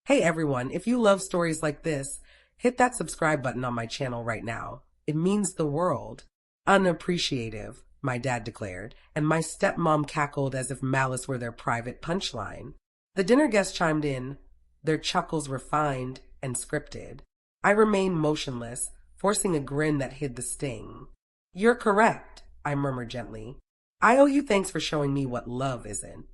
Hey everyone, if you love stories like this, hit that subscribe button on my channel right now. It means the world. Unappreciative, my dad declared, and my stepmom cackled as if malice were their private punchline. The dinner guests chimed in, their chuckles refined and scripted. I remained motionless, forcing a grin that hid the sting. You're correct, I murmured gently. I owe you thanks for showing me what love isn't.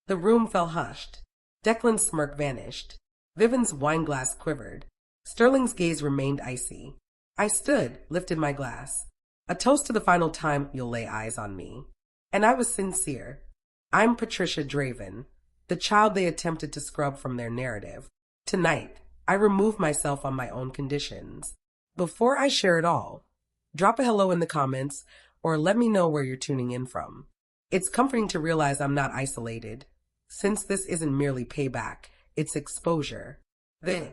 The room fell hushed. Declan's smirk vanished. Vivian's wineglass quivered. Sterling's gaze remained icy. I stood, lifted my glass. A toast to the final time you'll lay eyes on me. And I was sincere. I'm Patricia Draven, the child they attempted to scrub from their narrative. Tonight, I remove myself on my own conditions. Before I share it all, drop a hello in the comments or let me know where you're tuning in from. It's comforting to realize I'm not isolated, since this isn't merely payback, it's exposure. Then,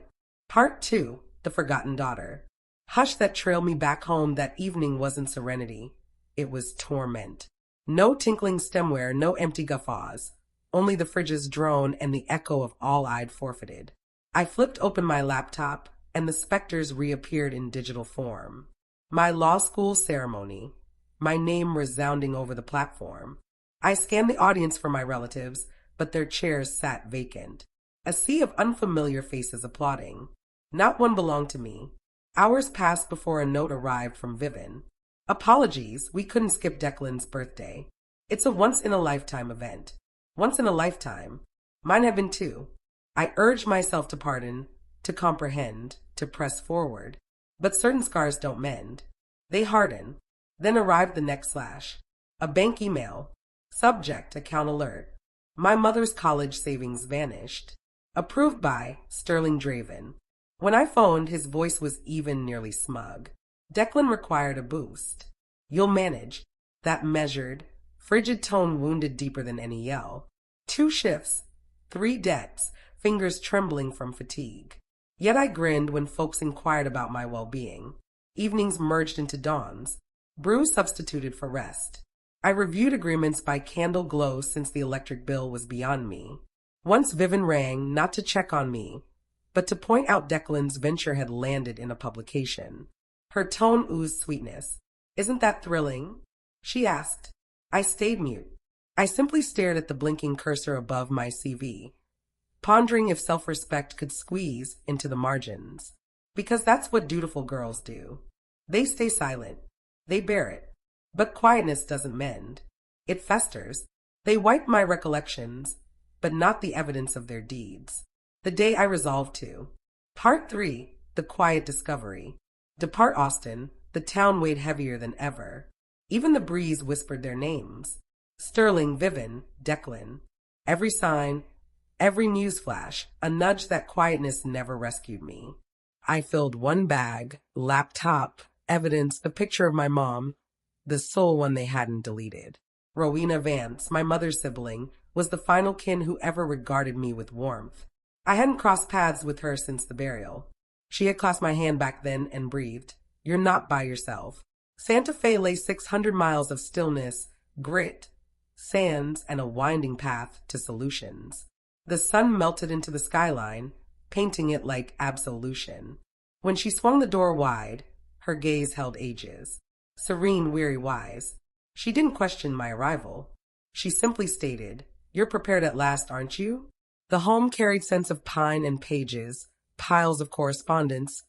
Part 2, The Forgotten Daughter. Hush that trailed me back home that evening wasn't serenity. It was torment. No tinkling stemware, no empty guffaws. Only the fridge's drone and the echo of all I'd forfeited. I flipped open my laptop, and the specters reappeared in digital form. My law school ceremony. My name resounding over the platform. I scanned the audience for my relatives, but their chairs sat vacant. A sea of unfamiliar faces applauding. Not one belonged to me. Hours passed before a note arrived from Vivian. Apologies, we couldn't skip Declan's birthday. It's a once-in-a-lifetime event. Once in a lifetime. Mine have been too. I urged myself to pardon, to comprehend, to press forward. But certain scars don't mend. They harden. Then arrived the next slash. A bank email. Subject, account alert. My mother's college savings vanished. Approved by Sterling Draven. When I phoned, his voice was even nearly smug. Declan required a boost. You'll manage. That measured, frigid tone wounded deeper than any yell. 2 shifts, 3 debts, fingers trembling from fatigue. Yet I grinned when folks inquired about my well-being. Evenings merged into dawns. Brew substituted for rest. I reviewed agreements by candle glow since the electric bill was beyond me. Once Vivian rang, not to check on me, but to point out Declan's venture had landed in a publication. Her tone oozed sweetness. Isn't that thrilling? She asked. I stayed mute. I simply stared at the blinking cursor above my CV, pondering if self-respect could squeeze into the margins. Because that's what dutiful girls do. They stay silent. They bear it. But quietness doesn't mend. It festers. They wipe my recollections, but not the evidence of their deeds. The day I resolved to. Part 3, The Quiet Discovery. Depart Austin, the town weighed heavier than ever. Even the breeze whispered their names. Sterling, Vivian, Declan. Every sign, every newsflash, a nudge that quietness never rescued me. I filled one bag, laptop, evidence, the picture of my mom, the sole one they hadn't deleted. Rowena Vance, my mother's sibling, was the final kin who ever regarded me with warmth. I hadn't crossed paths with her since the burial. She had clasped my hand back then and breathed, You're not by yourself. Santa Fe lay 600 miles of stillness, grit, sands, and a winding path to solutions. The sun melted into the skyline, painting it like absolution. When she swung the door wide, her gaze held ages. Serene, weary, wise. She didn't question my arrival. She simply stated, You're prepared at last, aren't you? The home carried scents of pine and pages, piles of correspondence,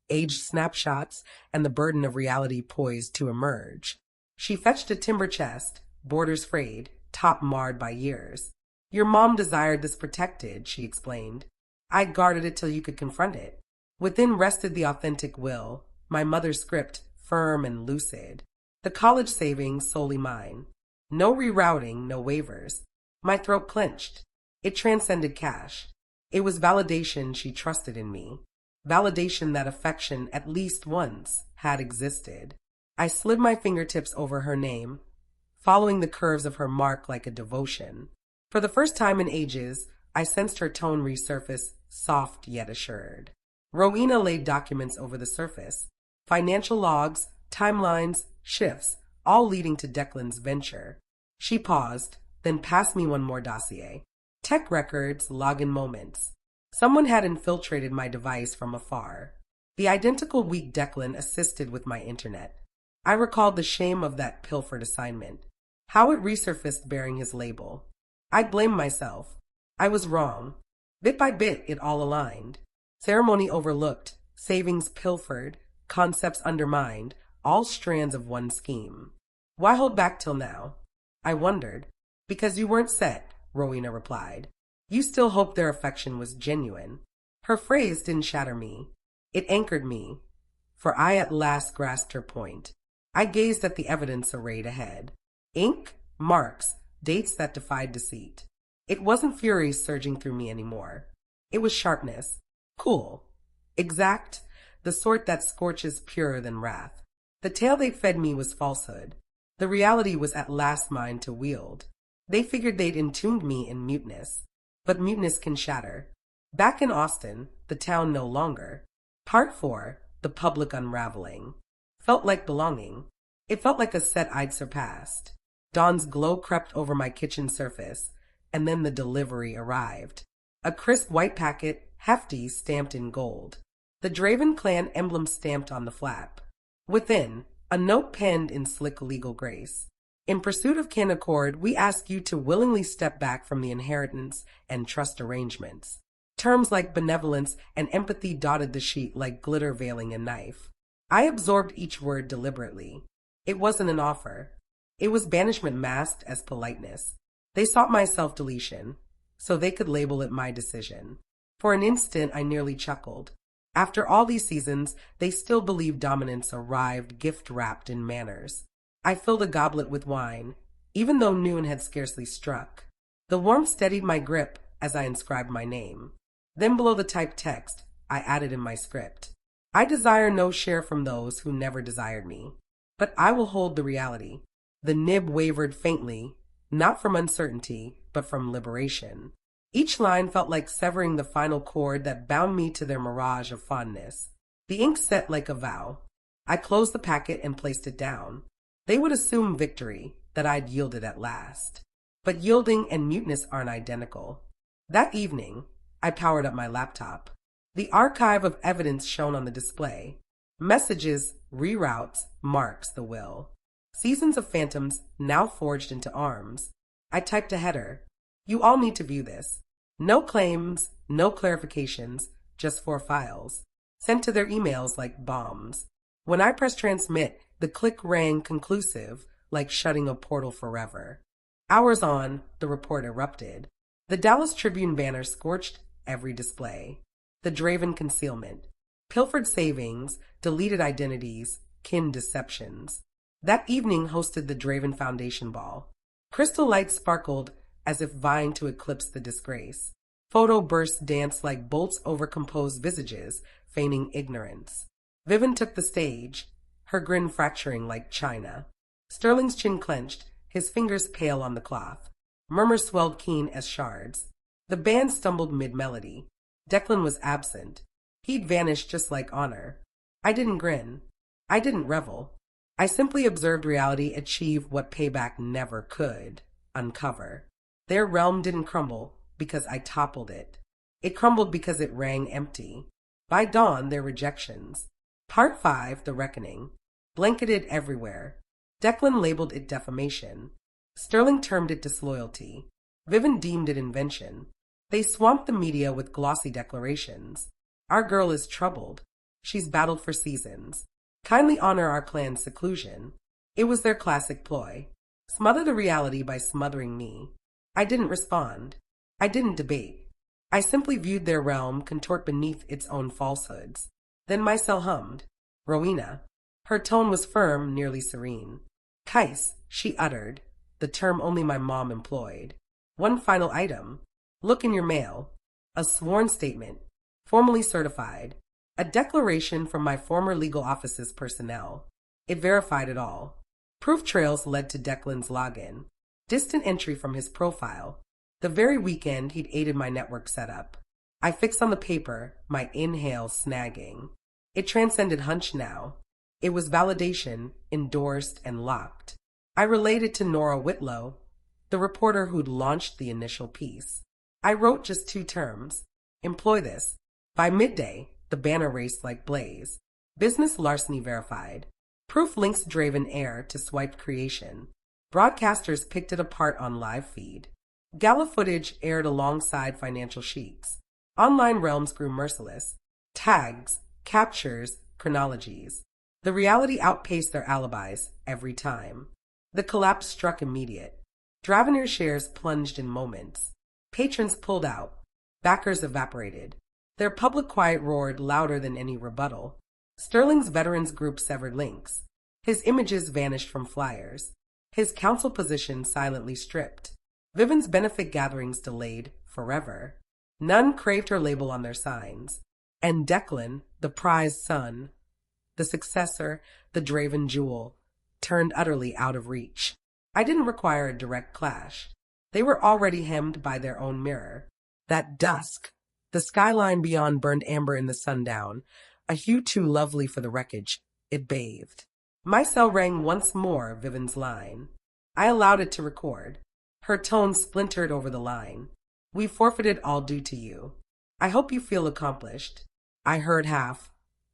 aged snapshots, and the burden of reality poised to emerge. She fetched a timber chest, borders frayed, top marred by years. Your mom desired this protected, she explained. I guarded it till you could confront it. Within rested the authentic will, my mother's script, firm and lucid. The college savings solely mine. No rerouting, no waivers. My throat clenched. It transcended cash. It was validation she trusted in me. Validation that affection, at least once, had existed. I slid my fingertips over her name, following the curves of her mark like a devotion. For the first time in ages, I sensed her tone resurface, soft yet assured. Rowena laid documents over the surface. Financial logs, timelines, shifts, all leading to Declan's venture. She paused, then passed me one more dossier. Tech records, login moments. Someone had infiltrated my device from afar. The identical weak Declan assisted with my internet. I recalled the shame of that pilfered assignment, how it resurfaced bearing his label. I blamed myself. I was wrong. Bit by bit, it all aligned. Ceremony overlooked, savings pilfered, concepts undermined, all strands of one scheme. Why hold back till now? I wondered. Because you weren't set, Rowena replied. You still hoped their affection was genuine. Her phrase didn't shatter me. It anchored me, for I at last grasped her point. I gazed at the evidence arrayed ahead. Ink, marks, dates that defied deceit. It wasn't fury surging through me anymore. It was sharpness. Cool. Exact. The sort that scorches purer than wrath. The tale they fed me was falsehood. The reality was at last mine to wield. They figured they'd entombed me in muteness. But muteness can shatter. Back in Austin, the town no longer. Part 4, the public unraveling. Felt like belonging. It felt like a set I'd surpassed. Dawn's glow crept over my kitchen surface, and then the delivery arrived. A crisp white packet, hefty, stamped in gold. The Draven clan emblem stamped on the flap. Within, a note penned in slick legal grace. In pursuit of kin accord, we ask you to willingly step back from the inheritance and trust arrangements. Terms like benevolence and empathy dotted the sheet like glitter veiling a knife. I absorbed each word deliberately. It wasn't an offer. It was banishment masked as politeness. They sought my self-deletion, so they could label it my decision. For an instant, I nearly chuckled. After all these seasons, they still believed dominance arrived gift-wrapped in manners. I filled a goblet with wine, even though noon had scarcely struck. The warmth steadied my grip as I inscribed my name. Then below the typed text, I added in my script. I desire no share from those who never desired me, but I will hold the reality. The nib wavered faintly, not from uncertainty, but from liberation. Each line felt like severing the final cord that bound me to their mirage of fondness. The ink set like a vow. I closed the packet and placed it down. They would assume victory, that I'd yielded at last. But yielding and muteness aren't identical. That evening, I powered up my laptop. The archive of evidence shown on the display. Messages, reroutes, marks the will. Seasons of phantoms now forged into arms. I typed a header. You all need to view this. No claims, no clarifications, just 4 files. Sent to their emails like bombs. When I pressed transmit, the click rang conclusive, like shutting a portal forever. Hours on, the report erupted. The Dallas Tribune banner scorched every display. The Draven concealment. Pilfered savings, deleted identities, kin deceptions. That evening hosted the Draven Foundation Ball. Crystal lights sparkled as if vying to eclipse the disgrace. Photo bursts danced like bolts over composed visages, feigning ignorance. Vivian took the stage, her grin fracturing like china. Sterling's chin clenched, his fingers pale on the cloth. Murmurs swelled keen as shards. The band stumbled mid-melody. Declan was absent. He'd vanished just like honor. I didn't grin. I didn't revel. I simply observed reality achieve what payback never could, uncover. Their realm didn't crumble because I toppled it. It crumbled because it rang empty. By dawn, their rejections. Part 5, the reckoning. Blanketed everywhere. Declan labeled it defamation. Sterling termed it disloyalty. Vivian deemed it invention. They swamped the media with glossy declarations. Our girl is troubled. She's battled for seasons. Kindly honor our clan's seclusion. It was their classic ploy. Smother the reality by smothering me. I didn't respond. I didn't debate. I simply viewed their realm contort beneath its own falsehoods. Then my cell hummed. Rowena. Her tone was firm, nearly serene. Kais, she uttered, the term only my mom employed. One final item. Look in your mail. A sworn statement. Formally certified. A declaration from my former legal office's personnel. It verified it all. Proof trails led to Declan's login. Distant entry from his profile. The very weekend he'd aided my network setup. I fixed on the paper, my inhale snagging. It transcended hunch now. It was validation, endorsed and locked. I relayed it to Nora Whitlow, the reporter who'd launched the initial piece. I wrote just 2 terms. Employ this. By midday, the banner raced like blaze. Business larceny verified. Proof links Draven Air to swiped creation. Broadcasters picked it apart on live feed. Gala footage aired alongside financial sheets. Online realms grew merciless. Tags, captures, chronologies. The reality outpaced their alibis every time. The collapse struck immediate. Dravener shares plunged in moments. Patrons pulled out. Backers evaporated. Their public quiet roared louder than any rebuttal. Sterling's veterans group severed links. His images vanished from flyers. His council position silently stripped. Vivian's benefit gatherings delayed forever. None craved her label on their signs. And Declan, the prized son, the successor, the Draven jewel, turned utterly out of reach. I didn't require a direct clash. They were already hemmed by their own mirror. That dusk, the skyline beyond burned amber in the sundown, a hue too lovely for the wreckage, it bathed. My cell rang once more Vivian's line. I allowed it to record. Her tone splintered over the line. We forfeited all due to you. I hope you feel accomplished. I heard half,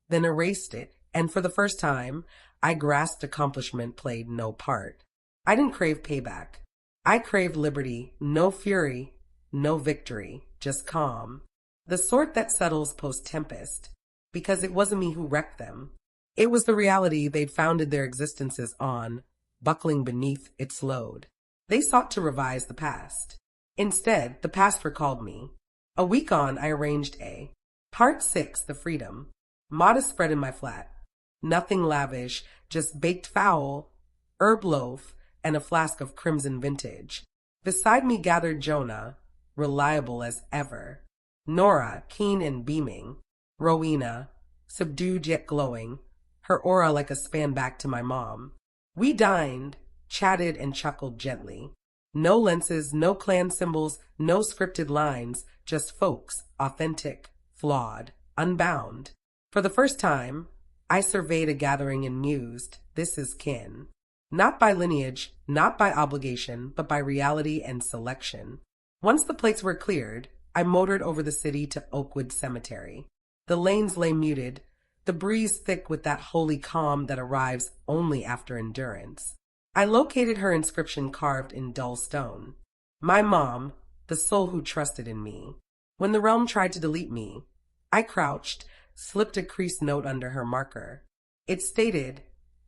then erased it, and for the first time, I grasped accomplishment played no part. I didn't crave payback. I craved liberty, no fury, no victory, just calm. The sort that settles post-tempest, because it wasn't me who wrecked them. It was the reality they'd founded their existences on, buckling beneath its load. They sought to revise the past. Instead, the past recalled me. A week on, I arranged a Part 6, The Freedom. Modest spread in my flat. Nothing lavish, just baked fowl, herb loaf, and a flask of crimson vintage. Beside me gathered Jonah, reliable as ever. Nora, keen and beaming. Rowena, subdued yet glowing, her aura like a span back to my mom. We dined, chatted and chuckled gently. No lenses, no clan symbols, no scripted lines, just folks, authentic, flawed, unbound. For the first time, I surveyed a gathering and mused, this is kin. Not by lineage, not by obligation, but by reality and selection. Once the plates were cleared, I motored over the city to Oakwood Cemetery. The lanes lay muted, the breeze thick with that holy calm that arrives only after endurance. I located her inscription carved in dull stone. My mom, the soul who trusted in me. When the realm tried to delete me, I crouched, slipped a creased note under her marker. It stated,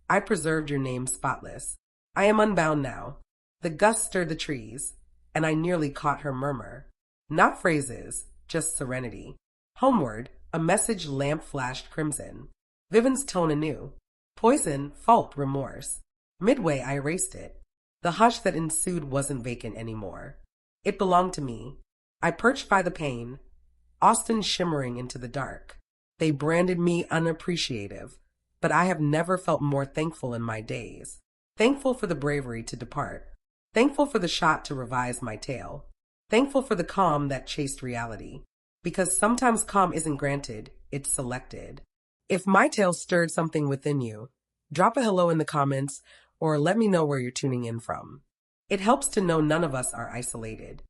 I preserved your name spotless. I am unbound now. The gust stirred the trees, and I nearly caught her murmur. Not phrases, just serenity. Homeward, a message lamp flashed crimson. Vivian's tone anew. Poison, fault, remorse. Midway, I erased it. The hush that ensued wasn't vacant anymore. It belonged to me. I perched by the pane, Austin shimmering into the dark. They branded me unappreciative, but I have never felt more thankful in my days. Thankful for the bravery to depart. Thankful for the shot to revise my tale. Thankful for the calm that chased reality. Because sometimes calm isn't granted, it's selected. If my tale stirred something within you, drop a hello in the comments or let me know where you're tuning in from. It helps to know none of us are isolated.